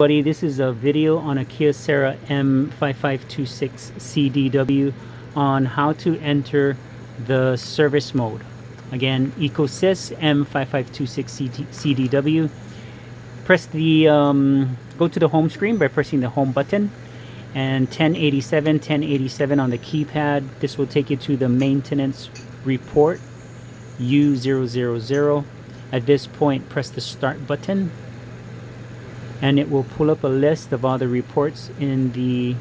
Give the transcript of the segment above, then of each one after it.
Buddy, this is a video on a Kyocera M5526cdw on how to enter the service mode. Again, Ecosys M5526cdw. Press the go to the home screen by pressing the home button and 1087 on the keypad. This will take you to the maintenance report U000. At this point, press the start button and it will pull up a list of all the reports in the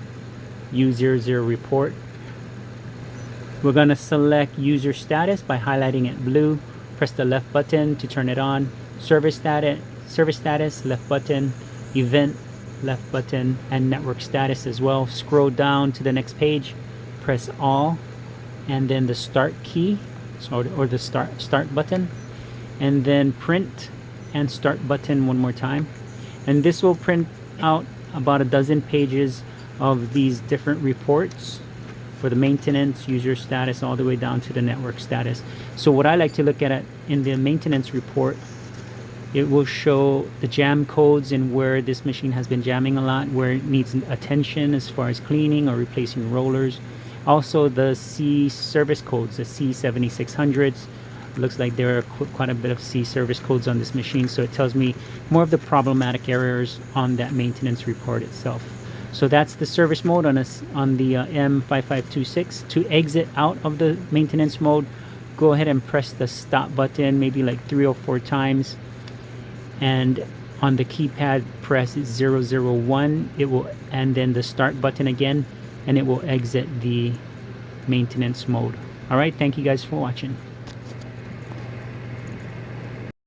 U00 report. We're going to select user status by highlighting it blue. Press the left button to turn it on. Service status, left button. Event, left button, and network status as well. Scroll down to the next page, press all, and then the start key, or the start button, and then print and start button one more time. And this will print out about a dozen pages of these different reports for the maintenance, user status, all the way down to the network status. So what I like to look at in the maintenance report, it will show the jam codes and where this machine has been jamming a lot, where it needs attention as far as cleaning or replacing rollers. Also the C service codes, the C7600s. Looks like there are quite a bit of C service codes on this machine, so it tells me more of the problematic errors on that maintenance report itself. So that's the service mode on the M5526. To exit out of the maintenance mode, go ahead and press the stop button maybe like 3 or 4 times, and on the keypad press 001. It will, and then the start button again, and it will exit the maintenance mode. All right, thank you guys for watching.